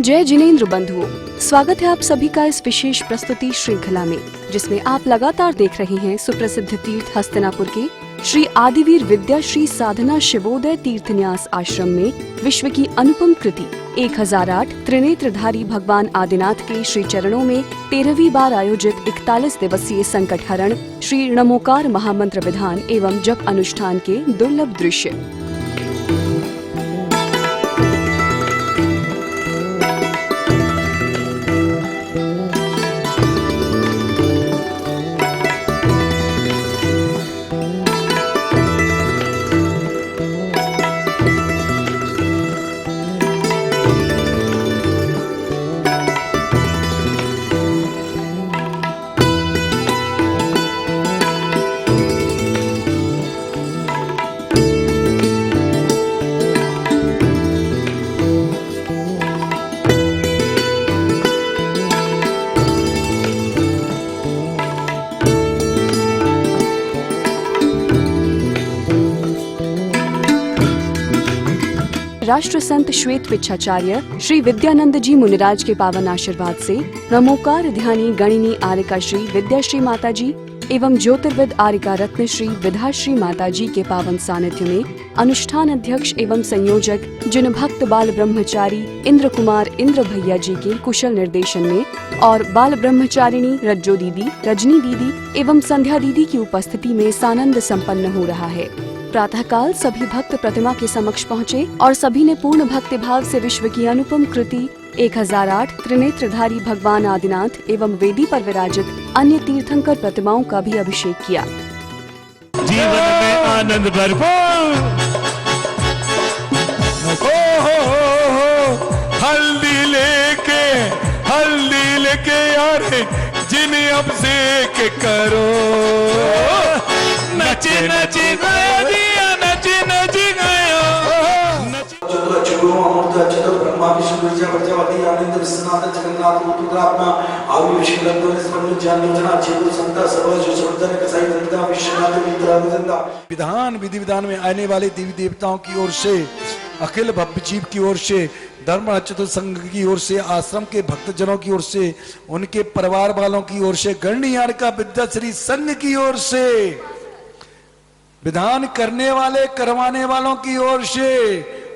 जय जिनेंद्र बंधुओं, स्वागत है आप सभी का इस विशेष प्रस्तुति श्रृंखला में, जिसमें आप लगातार देख रहे हैं सुप्रसिद्ध तीर्थ हस्तिनापुर के श्री आदिवीर विद्या श्री साधना शिवोदय तीर्थन्यास आश्रम में विश्व की अनुपम कृति 1008 त्रिनेत्रधारी भगवान आदिनाथ के श्री चरणों में 13वीं बार आयोजित 41 दिवसीय संकट हरण श्री नमोकार महामंत्र विधान एवं जप अनुष्ठान के दुर्लभ दृश्य। राष्ट्र संत श्वेत पिच्छाचार्य श्री विद्यानंद जी मुनिराज के पावन आशीर्वाद से नमोकार ध्यानी गणिनी आर्यका श्री विद्याश्री माता जी एवं ज्योतिर्विद आर्यका रत्न श्री विधाश्री माता जी के पावन सानिध्य में अनुष्ठान अध्यक्ष एवं संयोजक जिन भक्त बाल ब्रह्मचारी इंद्र कुमार इंद्र भैया जी के कुशल निर्देशन में और बाल ब्रह्मचारिणी रज्जो दीदी, रजनी दीदी एवं संध्या दीदी की उपस्थिति में सानंद संपन्न हो रहा है। प्रातःकाल सभी भक्त प्रतिमा के समक्ष पहुँचे और सभी ने पूर्ण भक्ति भाव से विश्व की अनुपम कृति 1008 त्रिनेत्रधारी भगवान आदिनाथ एवं वेदी पर विराजित अन्य तीर्थंकर प्रतिमाओं का भी अभिषेक किया। जीवन में आनंद भरपूर हल्दी लेके यार जिन्हें अब से के करो नचे नचे दिया नचे नचे गयो अमृत अच्युत ब्रह्मा विष्णु प्रजापति आनंद विश्वनाथ जगन्नाथ रुद्रात्मा आदि विष्णु लंदन स्मरण जानना चेतु संता सर्वज सुंदर कसाई दंता विश्वनाथ मित्रानंदा विधान विधि विधान में आने वाले देवी देवताओं की ओर से, अखिल भव्य जीव की ओर से, धर्म अच्युत संघ की ओर से, आश्रम के भक्तजनों की ओर से, उनके परिवार वालों की ओर से, गणनीयार का विद्याश्री संघ की ओर से, विधान करने वाले करवाने वालों की ओर से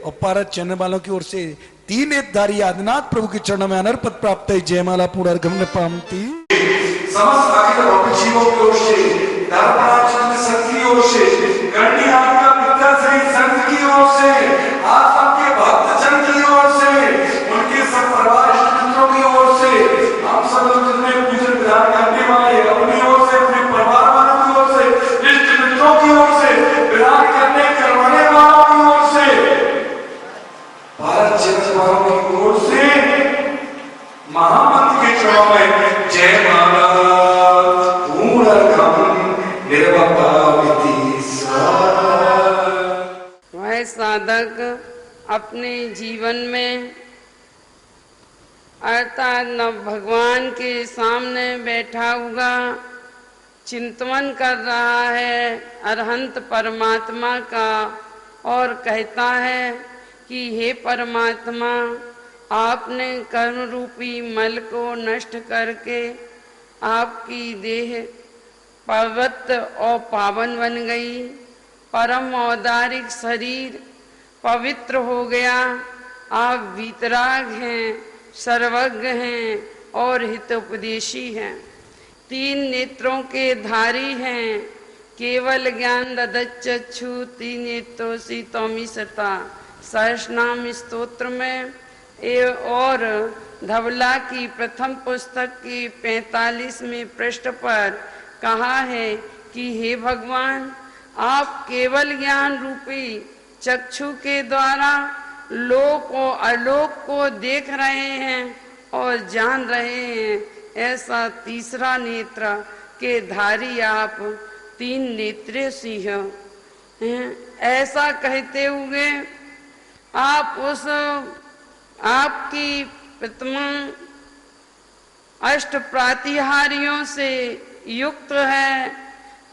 और पारद चरण वालों की ओर से तीन नेत्रधारी आदिनाथ प्रभु के चरणों में अनर्पत प्राप्त है। जयमाला पूर्ण अर्घम पामती समस्त अखिल भव्य जीवों की ओर से, धर्म संघ की ओर से, गणनीयार का विद्याश्री संघ की ओर से, आश्रम के भक्तजन की ओर से, उनके सब परिवार मित्रों की ओर से, हम सब लोग जितने पूजन विधान करने वाले अपनी ओर से, अपने परिवार वालों की ओर से, इष्ट मित्रों की ओर से, विधान करने करवाने वालों की ओर से, भारत जगत वालों की ओर से महामंत्र के चरणों में जय माला पूर्ण अर्घम निर्वपाविति वह साधक अपने जीवन में अर्थात न भगवान के सामने बैठा हुआ चिंतन कर रहा है अरहंत परमात्मा का और कहता है कि हे परमात्मा, आपने कर्म रूपी मल को नष्ट करके आपकी देह पवित्र और पावन बन गई, परम औदारिक शरीर पवित्र हो गया। आप वीतराग हैं, सर्वज्ञ हैं और हितोपदेशी हैं, तीन नेत्रों के धारी हैं, केवल ज्ञान ददच्चक्षु तीन नेत्रोसी तौमीसता सहस्रनाम स्तोत्र में और धवला की प्रथम पुस्तक की 45वें पृष्ठ पर कहा है कि हे भगवान, आप केवल ज्ञान रूपी चक्षु के द्वारा लोक और अलोक को देख रहे हैं और जान रहे हैं। ऐसा तीसरा नेत्र के धारी आप तीन नेत्रे सिंह हैं। ऐसा कहते हुए आप उस आपकी प्रतिमा अष्ट प्रातिहार्यों से युक्त है।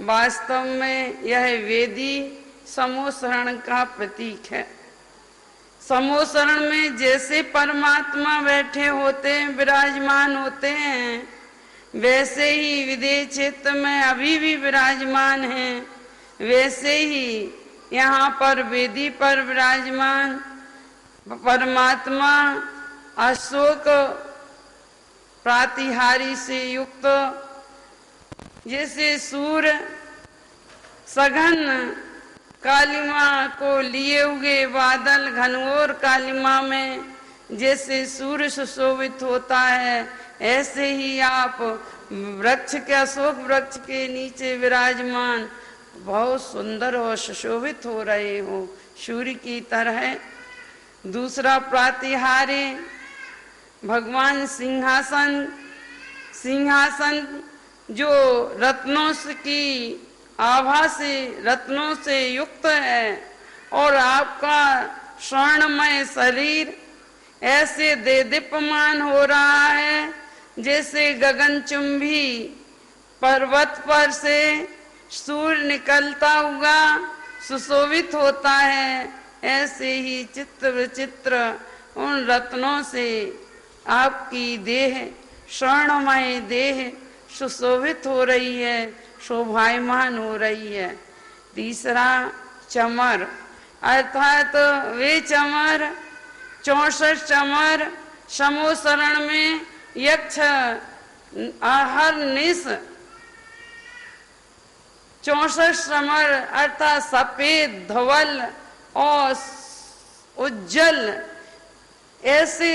वास्तव में यह वेदी समोसरण का प्रतीक है। समोसरण में जैसे परमात्मा बैठे होते हैं, विराजमान होते हैं, वैसे ही विदेह क्षेत्र में अभी भी विराजमान हैं। वैसे ही यहाँ पर वेदी पर विराजमान परमात्मा अशोक प्रातिहारी से युक्त, जैसे सूर्य सघन कालिमा को लिए हुए बादल घनघोर कालिमा में जैसे सूर्य सुशोभित होता है, ऐसे ही आप वृक्ष के, अशोक वृक्ष के नीचे विराजमान बहुत सुंदर और सुशोभित हो रहे हो, सूर्य की तरह। दूसरा प्रातिहार्य भगवान सिंहासन, सिंहासन जो रत्नों की आभा से, रत्नों से युक्त है, और आपका स्वर्णमय शरीर ऐसे देदीप्यमान हो रहा है जैसे गगनचुंबी पर्वत पर से सूर्य निकलता हुआ सुशोभित होता है। ऐसे ही चित्र विचित्र उन रत्नों से आपकी देह, स्वर्णमय देह सुशोभित हो रही है, शोभायमान हो रही है। तीसरा चमर, अर्थात वे चमर 64 चमर समोसरण में यक्ष हर निश 64 चमर अर्थात सफेद, धवल और उज्जवल, ऐसे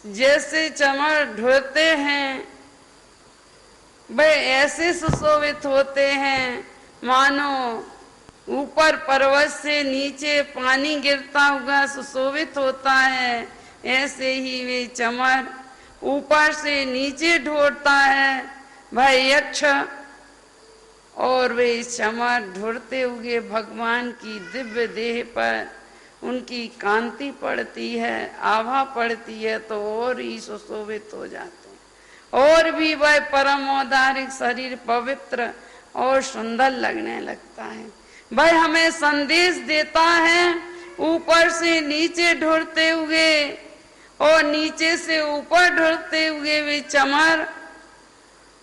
जैसे चमर ढूंढते हैं वे ऐसे सुशोभित होते हैं मानो ऊपर पर्वत से नीचे पानी गिरता हुआ सुशोभित होता है। ऐसे ही वे चमर ऊपर से नीचे ढोड़ता है वह यक्ष, और वे चमर ढोड़ते हुए भगवान की दिव्य देह पर उनकी कांति पड़ती है, आभा पड़ती है, तो और ही सुशोभित हो जाते हैं, और भी वह परम औदारिक शरीर पवित्र और सुंदर लगने लगता है। वह हमें संदेश देता है ऊपर से नीचे ढुरते हुए और नीचे से ऊपर ढुरते हुए वे चमर,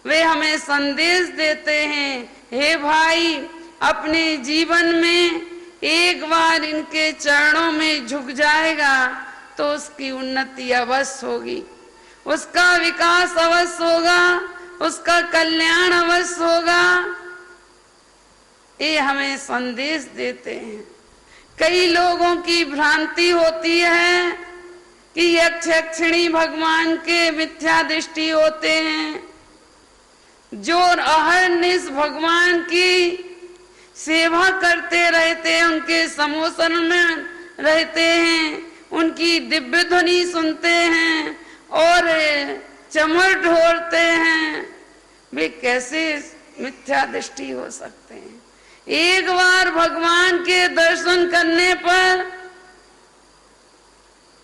वे हमें संदेश देते हैं, हे भाई अपने जीवन में एक बार इनके चरणों में झुक जाएगा तो उसकी उन्नति अवश्य होगी, उसका विकास अवश्य होगा, उसका कल्याण अवश्य होगा। ये हमें संदेश देते हैं। कई लोगों की भ्रांति होती है कि यक्ष यक्षिणी भगवान के मिथ्या दृष्टि होते हैं, जो अहरनिश भगवान की सेवा करते रहते हैं, उनके समोसन में रहते हैं, उनकी दिव्य ध्वनि सुनते हैं और चमर ढोरते हैं, वे कैसे मिथ्या दृष्टि हो सकते हैं। एक बार भगवान के दर्शन करने पर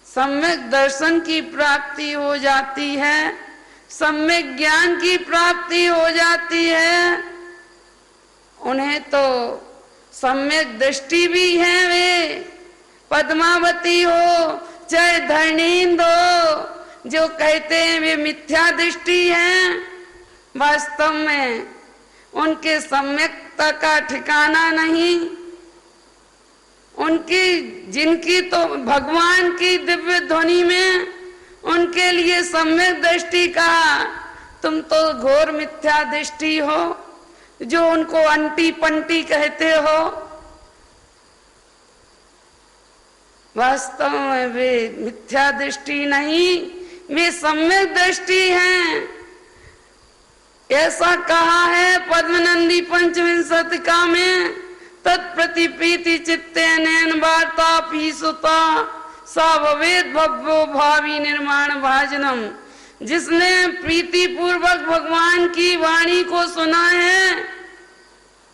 सम्यक दर्शन की प्राप्ति हो जाती है, सम्यक ज्ञान की प्राप्ति हो जाती है। उन्हें तो सम्यक दृष्टि भी है, वे पद्मावती हो चाहे धरणींद हो, जो कहते हैं वे मिथ्या दृष्टि हैं, वास्तव में उनके सम्यकता का ठिकाना नहीं। उनकी जिनकी तो भगवान की दिव्य ध्वनि में उनके लिए सम्यक दृष्टि कहा, तुम तो घोर मिथ्या दृष्टि हो, जो उनको अंटी पंटी कहते हो। वास्तव में वे मिथ्या दृष्टि नहीं, वे सम्यक दृष्टि हैं। ऐसा कहा है पद्मनंदी पंचविंशतिका में, तत्प्रतिप्रीति चित्ते नयन वार्ता पीसुता सा भवेद भव्यो भावी निर्माण भाजनम। जिसने प्रीति पूर्वक भगवान की वाणी को सुना है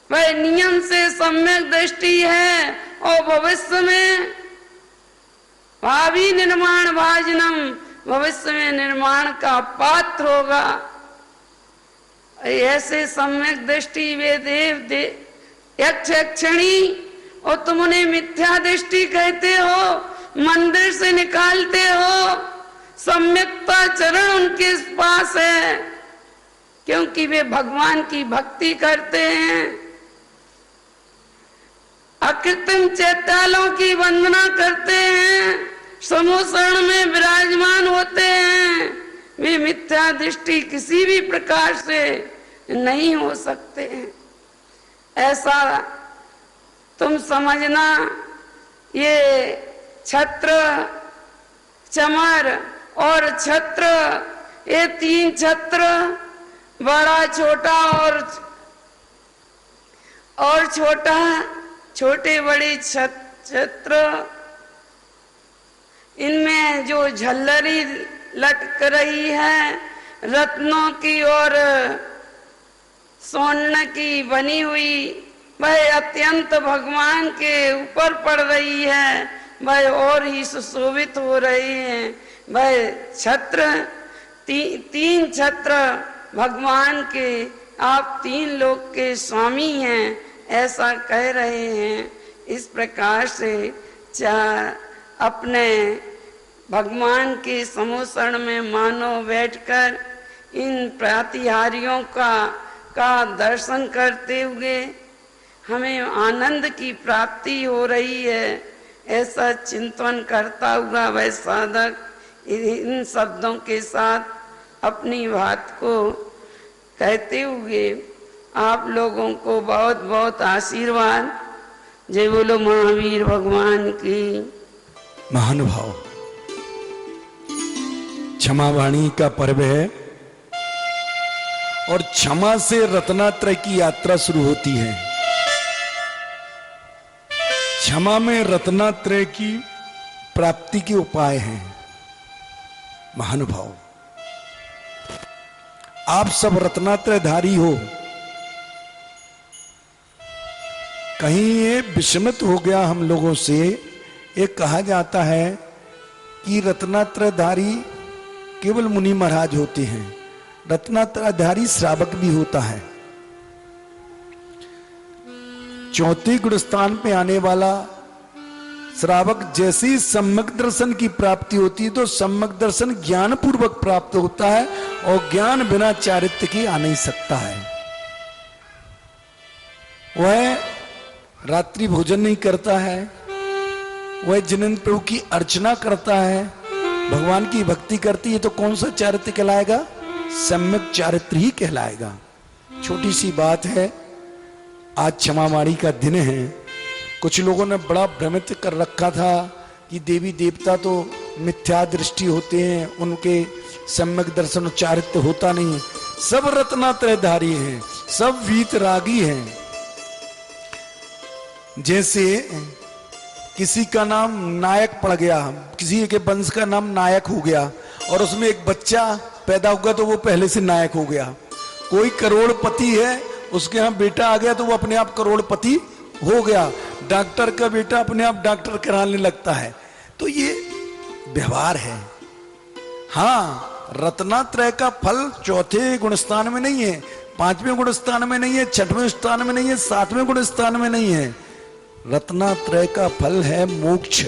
वह नियम से सम्यक दृष्टि है और भविष्य में भावी निर्माण भाजनम, भविष्य में निर्माण का पात्र होगा। ऐसे सम्यक दृष्टि वे देव यक्ष यक्षिणी, और तुम उन्हें मिथ्या दृष्टि कहते हो। मंदिर से निकालते हो, सम्यक्ता चरण उनके पास है, क्योंकि वे भगवान की भक्ति करते हैं। अकृत्रिम चैत्यालों की वंदना करते हैं, समूह शरण में विराजमान होते हैं। वे मिथ्या दृष्टि किसी भी प्रकार से नहीं हो सकते हैं। ऐसा तुम समझना। ये छत्र, चमर और छत्र, ये तीन छत्र, बड़ा, छोटा और छोटा, छोटे बड़े छत्र, इनमें जो झल्लरी लटक रही है रत्नों की और स्वर्ण की बनी हुई, वह अत्यंत भगवान के ऊपर पड़ रही है, वह और ही सुशोभित हो रहे हैं। वह छत्र, तीन छत्र भगवान के, आप तीन लोक के स्वामी हैं, ऐसा कह रहे हैं। इस प्रकार से अपने भगवान के समूह शरण में मानो बैठकर इन प्रातिहारियों का दर्शन करते हुए हमें आनंद की प्राप्ति हो रही है, ऐसा चिंतन करता हुआ वह साधक इन शब्दों के साथ अपनी बात को कहते हुए आप लोगों को बहुत बहुत आशीर्वाद। जय बोलो महावीर भगवान की। महानुभाव, क्षमा वाणी का पर्व है और क्षमा से रत्नात्रय की यात्रा शुरू होती है। क्षमा में रत्नात्रय की प्राप्ति के उपाय हैं। महानुभाव, आप सब रत्नात्रयधारी हो। कहीं ये विस्मृत हो गया हम लोगों से। एक कहा जाता है कि रत्नात्रयधारी केवल मुनि महाराज होते हैं, रत्नात्रयधारी श्रावक भी होता है। चौथे गुणस्थान पे आने वाला श्रावक जैसे ही सम्यक दर्शन की प्राप्ति होती है तो सम्यक दर्शन ज्ञान पूर्वक प्राप्त होता है और ज्ञान बिना चारित्र्य की आ नहीं सकता है। वह रात्रि भोजन नहीं करता है, वह जिनेंद्र प्रभु की अर्चना करता है, भगवान की भक्ति करती है, तो कौन सा चारित्र्य कहलाएगा? सम्यक चारित्र्य ही कहलाएगा। छोटी सी बात है, आज क्षमावाणी का दिन है। कुछ लोगों ने बड़ा भ्रमित कर रखा था कि देवी देवता तो मिथ्या दृष्टि होते हैं, उनके सम्यक दर्शन चारित्र्य होता नहीं है। सब रत्नात्रयधारी हैं, सब वीतरागी हैं। जैसे किसी का नाम नायक पड़ गया, किसी के वंश का नाम नायक हो गया और उसमें एक बच्चा पैदा होगा तो वो पहले से नायक हो गया। कोई करोड़पति है, उसके यहाँ बेटा आ गया तो वो अपने आप करोड़पति हो गया। डॉक्टर का बेटा अपने आप डॉक्टर कराने लगता है। तो ये व्यवहार है। हाँ, रत्नात्रय का फल चौथे गुणस्थान में नहीं है, पांचवें गुणस्थान में नहीं है, छठवें स्थान में नहीं है, सातवें गुणस्थान में नहीं है। रत्नात्रय का फल है मोक्ष।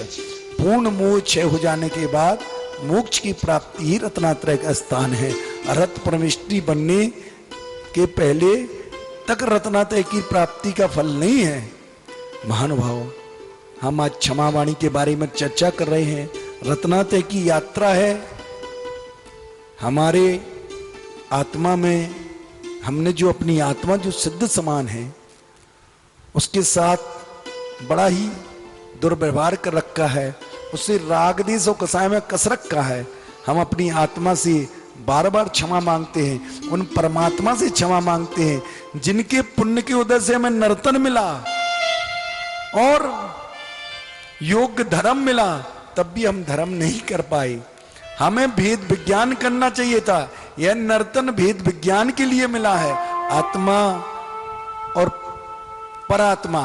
पूर्ण मोह क्षय हो जाने के बाद मोक्ष की प्राप्ति ही रत्नात्रय का स्थान है। अरहत परमेष्टि बनने के पहले तक रत्नात्रय की प्राप्ति का फल नहीं है। महानुभाव, हम आज क्षमावाणी के बारे में चर्चा कर रहे हैं। रत्नात्रय की यात्रा है। हमारे आत्मा में हमने जो अपनी आत्मा जो सिद्ध समान है उसके साथ बड़ा ही दुर्व्यवहार कर रखा है, उससे राग देश और कसाय में कस रखा है। हम अपनी आत्मा से बार बार क्षमा मांगते हैं, उन परमात्मा से क्षमा मांगते हैं जिनके पुण्य के उदय से हमें नर्तन मिला और योग्य धर्म मिला, तब भी हम धर्म नहीं कर पाए। हमें भेद विज्ञान करना चाहिए था। यह नर्तन भेद विज्ञान के लिए मिला है। आत्मा और परात्मा,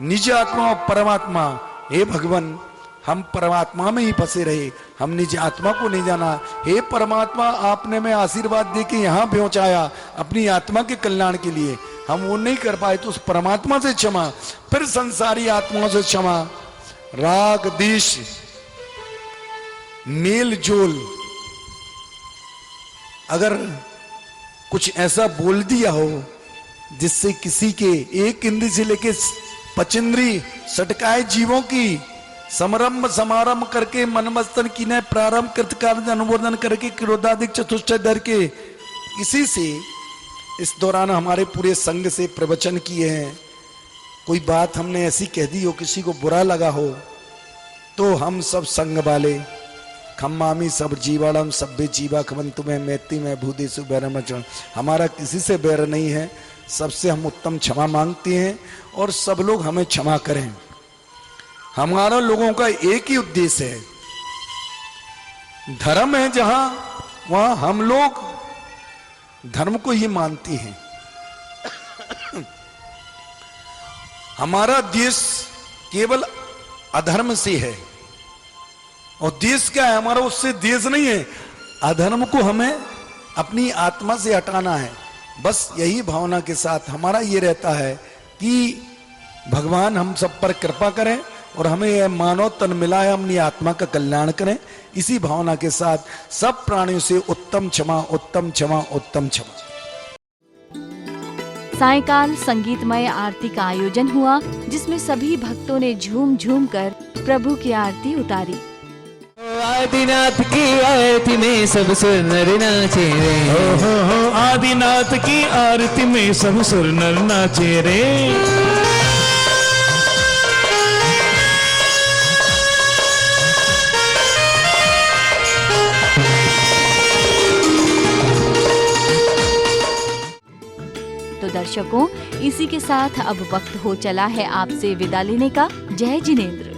निज आत्मा और परमात्मा। हे भगवान, हम परमात्मा में ही फंसे रहे, हम निज आत्मा को नहीं जाना। हे परमात्मा, आपने मैं आशीर्वाद दे के यहाँ पहुंचाया अपनी आत्मा के कल्याण के लिए, हम वो नहीं कर पाए तो उस परमात्मा से क्षमा, फिर संसारी आत्माओं से क्षमा। राग देश मेल जोल, अगर कुछ ऐसा बोल दिया हो जिससे किसी के एक इंद्री से लेके पचेंद्री सटकाए जीवों की समरंभ समारंभ करके मनमस्तन की न प्रारंभ कृतकार्य अनुमोदन करके क्रोधाधिक चतुष्टय डर के इसी से इस दौरान हमारे पूरे संघ से प्रवचन किए हैं। कोई बात हमने ऐसी कह दी हो, किसी को बुरा लगा हो, तो हम सब संघ वाले खम्मामी सब जीवाड़म सभ्य जीवा खमन तुम्हें मैती में भूदेशु बैरम, हमारा किसी से बैर नहीं है, सबसे हम उत्तम क्षमा मांगते हैं और सब लोग हमें क्षमा करें। हमारा लोगों का एक ही उद्देश्य है, धर्म है जहां वहां हम लोग धर्म को ही मानते हैं। हमारा देश केवल अधर्म से है, और देश क्या है हमारा, उससे देश नहीं है। अधर्म को हमें अपनी आत्मा से हटाना है। बस यही भावना के साथ हमारा ये रहता है कि भगवान हम सब पर कृपा करें और हमें यह मानव तन मिला है, अपनी आत्मा का कल्याण करें। इसी भावना के साथ सब प्राणियों से उत्तम क्षमा, उत्तम क्षमा, उत्तम क्षमा। सायंकाल संगीतमय आरती का आयोजन हुआ, जिसमें सभी भक्तों ने झूम झूम कर प्रभु की आरती उतारी। आदिनाथ की आरती में सब सुर नर नाचे रे, हो आदिनाथ की आरती में सब सुर नर नाचे रे। तो दर्शकों, इसी के साथ अब वक्त हो चला है आपसे विदा लेने का। जय जिनेंद्र।